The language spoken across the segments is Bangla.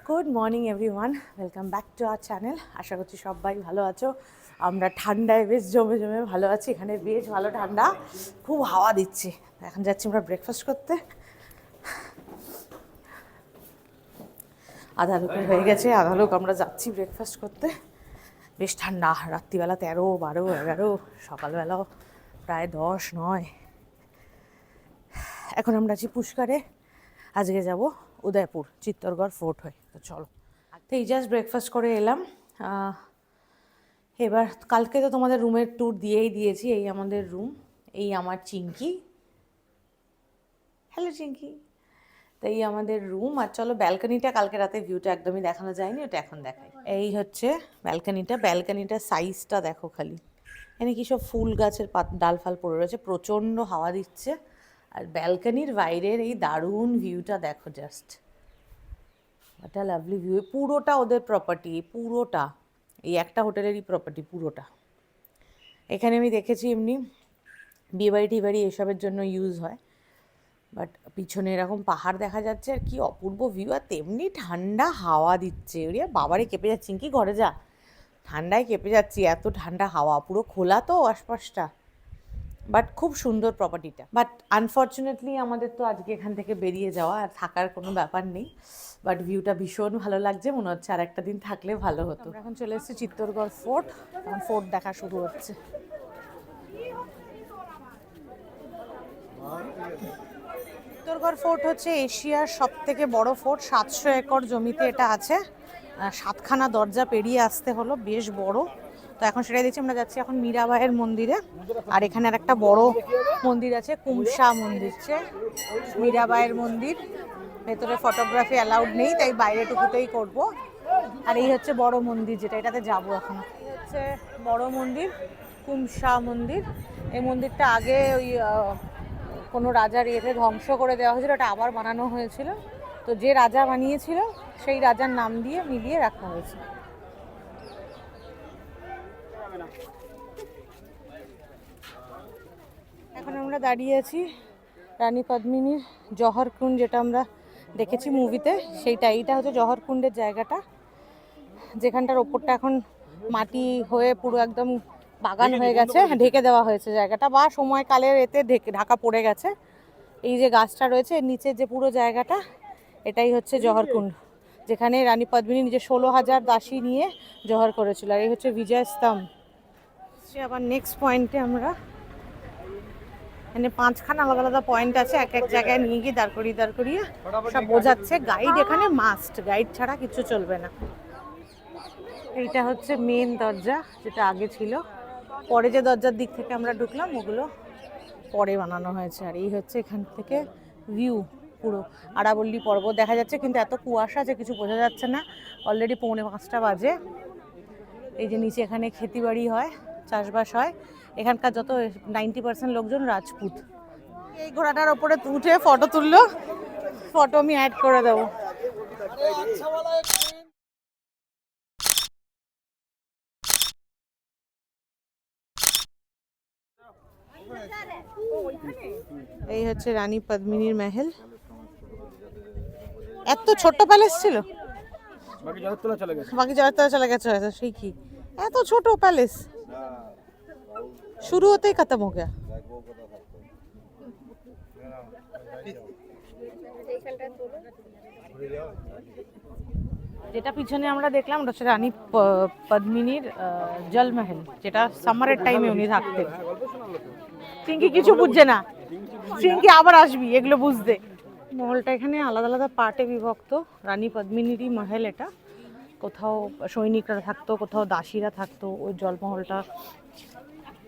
Good morning everyone, welcome back to our channel. আশা করছি সবাই ভালো আছো। আমরা ঠান্ডায় বেশ জমে জমে ভালো আছি। এখানে বেশ ভালো ঠান্ডা, খুব হাওয়া দিচ্ছে। এখন যাচ্ছি আমরা ব্রেকফাস্ট করতে। আধা লোকের হয়ে গেছে, আধা লোক আমরা যাচ্ছি ব্রেকফাস্ট করতে। বেশ ঠান্ডা, রাত্রিবেলা 13, 12, 11, সকালবেলাও প্রায় 10, 9। এখন আমরা আছি পুষ্করে। আজকে যাব উদয়পুর, চিত্তরগড় ফোর্ট হয়ে। তো চলো, তো এই জাস্ট ব্রেকফাস্ট করে এলাম। এবার কালকে তো তোমাদের রুমের ট্যুর দিয়েই দিয়েছি। এই আমাদের রুম, এই আমার চিঙ্কি। হ্যালো চিঙ্কি। তো এই আমাদের রুম। আর চলো ব্যালকনিটা, কালকে রাতে ভিউটা একদমই দেখানো যায়নি, ওটা এখন দেখাই। এই হচ্ছে ব্যালকনিটার সাইজটা দেখো খালি। এখানে কি সব ফুল গাছের ডাল ফাল পড়ে রয়েছে, প্রচণ্ড হাওয়া দিচ্ছে। আর ব্যালকনির বাইরের এই দারুণ ভিউটা দেখো, জাস্ট একটা লাভলি ভিউ। পুরোটা ওদের প্রপার্টি, পুরোটা এই একটা হোটেলেরই প্রপার্টি পুরোটা। এখানে আমি দেখেছি এমনি বিয়েবাড়ি টিবাড়ি এসবের জন্য ইউজ হয়, বাট পিছনে এরকম পাহাড় দেখা যাচ্ছে আর কি অপূর্ব ভিউ। আর তেমনি ঠান্ডা হাওয়া দিচ্ছে। ওরে বাবারে, কেঁপে যাচ্ছি। কি ঘরে যা, ঠান্ডায় কেঁপে যাচ্ছি, এত ঠান্ডা হাওয়া। পুরো খোলা তো আশপাশটা, বাট খুব সুন্দর প্রপার্টিটা। বাট আনফর্চুনেটলি আমাদের তো আজকে এখান থেকে বেরিয়ে যাওয়া, আর থাকার কোনো ব্যাপার নেই। বাট ভিউটা ভীষণ ভালো লাগছে, মনে হচ্ছে আর একটা দিন থাকলে ভালো হতো। আমরা এখন চলে এসেছি চিত্তরগড় ফোর্ট, এখন ফোর্ট দেখা শুরু হচ্ছে। চিত্তরগড় ফোর্ট হচ্ছে এশিয়ার সবথেকে বড় ফোর্ট। 700 একর জমিতে এটা আছে। 7খানা দরজা পেরিয়ে আসতে হলো, বেশ বড়। তো এখন সেটাই দেখছি। আমরা যাচ্ছি এখন মীরাবাইয়ের মন্দিরে। আর এখানে আর একটা বড় মন্দির আছে, কুমসা মন্দির। মীরাবাইয়ের মন্দির, ভেতরে ফটোগ্রাফি অ্যালাউড নেই, তাই বাইরেটুকুতেই করব। আর এই হচ্ছে বড় মন্দির, যেটা এটাতে যাবো এখন। এই হচ্ছে বড় মন্দির, কুমসা মন্দির। এই মন্দিরটা আগে ওই কোনো রাজার ইয়েতে ধ্বংস করে দেওয়া হয়েছিল, এটা আবার বানানো হয়েছিল। তো যে রাজা বানিয়েছিল সেই রাজার নাম দিয়ে মিলিয়ে রাখা হয়েছে। এখন আমরা দাঁড়িয়ে আছি রানী পদ্মিনীর জহরকুণ্ড, যেটা আমরা দেখেছি মুভিতে, সেইটা। এইটা হচ্ছে জহরকুণ্ডের জায়গাটা, যেখানটার ওপরটা এখন মাটি হয়ে পুরো একদম বাগান হয়ে গেছে, ঢেকে দেওয়া হয়েছে জায়গাটা, বা সময়কালের এতে ঢাকা পড়ে গেছে। এই যে গাছটা রয়েছে এর নিচে যে পুরো জায়গাটা, এটাই হচ্ছে জহরকুণ্ড, যেখানে রানী পদ্মিনী নিজে 16,000 দাসী নিয়ে জহর করেছিল। আর এই হচ্ছে বিজয় স্তম্ভ। আবার নেক্সট পয়েন্টে আমরা, এখানে 5খানা আলাদা আলাদা পয়েন্ট আছে, এক এক জায়গায় নিয়ে গিয়ে দাঁড় করিয়ে সব বোঝাচ্ছে। গাইড এখানে মাস্ট, গাইড ছাড়া কিছু চলবে না। এইটা হচ্ছে মেন দরজা, যেটা আগে ছিল। পরে যে দরজার দিক থেকে আমরা ঢুকলাম ওগুলো পরে বানানো হয়েছে। আর এই হচ্ছে এখান থেকে ভিউ, পুরো আরাবল্লী পর্বত দেখা যাচ্ছে, কিন্তু এত কুয়াশা যে কিছু বোঝা যাচ্ছে না। অলরেডি 4:45 বাজে। এই যে নিচে এখানে খেতিবাড়ি হয়, চাষবাস হয়। এখানকার যত 90% লোকজন রাজপুত। এই ঘোড়াটার ওপরে উঠে ফটো তুললো, ফটো আমি অ্যাড করে দেবো। এই হচ্ছে রানী পদ্মিনীর মহল। এত ছোট প্যালেস ছিল, বাকি জগৎতলা চলে গেছে হয়তো। সেই কি এত ছোট প্যালেস, শুরু হতেই খতম হয়ে গেল। যেটা পিছনে আমরা দেখলাম ওটা হচ্ছে রানী পদ্মিনীর জলমহল, যেটা সামারের টাইমে উনি থাকতেন। চিঙ্কি কিছু বুঝছে না, চিঙ্কি আবার আসবি এগুলো বুঝতে। মহলটা এখানে আলাদা আলাদা পার্টে বিভক্ত। রানী পদ্মিনীরই মহল এটা। কোথাও সৈনিকরা থাকতো, কোথাও দাসীরা থাকতো। ওই জলমহলটা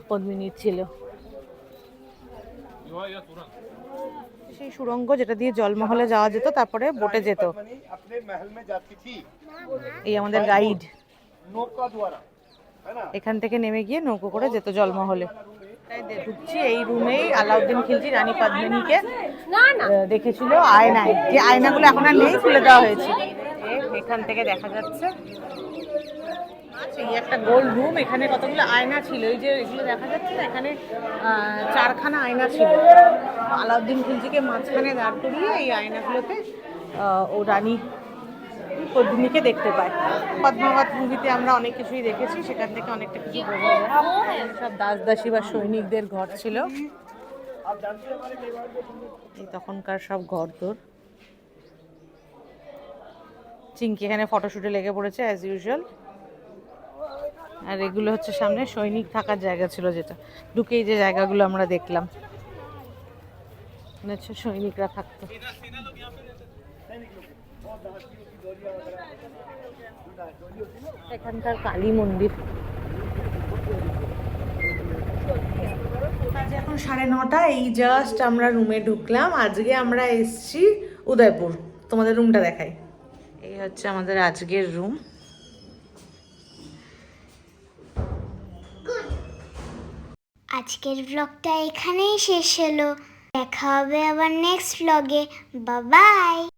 পদ্মিনীর ছিল। সেই সুড়ঙ্গ যেটা দিয়ে জলমহলে যাওয়া যেত, তারপরে বোটে যেত। এই আমাদের গাইড, এখান থেকে নেমে গিয়ে নৌকো করে যেত জলমহলে। ঢুকছি এই রুমেই আলাউদ্দিন খিলজি রানী পদ্মিনীকে দেখেছিল আয়নায়, যে আয়নাগুলো এখন আর নেই, খুলে দেওয়া হয়েছে। এখান থেকে দেখা যাচ্ছে এই একটা গোল রুম, এখানে কতগুলো আয়না ছিল। এই যে এগুলো দেখা যাচ্ছে না, এখানে 4খানা আয়না ছিল। আলাউদ্দিন খিলজিকে মাঝখানে দাঁড় করিয়ে এই আয়নাগুলোতে ও রানী পদ্মিনীকে দেখতে পাই। পদ্মাবত মুভিতে আমরা অনেক কিছুই দেখেছি, সেখান থেকে অনেকটা কিছু বোঝা যায়। সব দাসদাসী বা সৈনিকদের ঘর ছিল, এই তখনকার সব ঘর তোর। চিঙ্কি এখানে ফটোশুটে লেগে পড়েছে অ্যাজ ইউজুয়াল। আর এগুলো হচ্ছে সামনে সৈনিক থাকার জায়গা ছিল, যেটা ঢুকেই যে জায়গাগুলো আমরা দেখলাম, মনে হচ্ছে সৈনিকরা থাকতো। এখানকার কালী মন্দির। এখন 9:30, এই জাস্ট আমরা রুমে ঢুকলাম। আজকে আমরা এসছি উদয়পুর, তোমাদের রুমটা দেখাই। এই হচ্ছে আমাদের আজকের রুম। আজকের ব্লগটা এখানেই শেষ হলো। দেখা হবে আবার নেক্সট ব্লগে। Bye bye.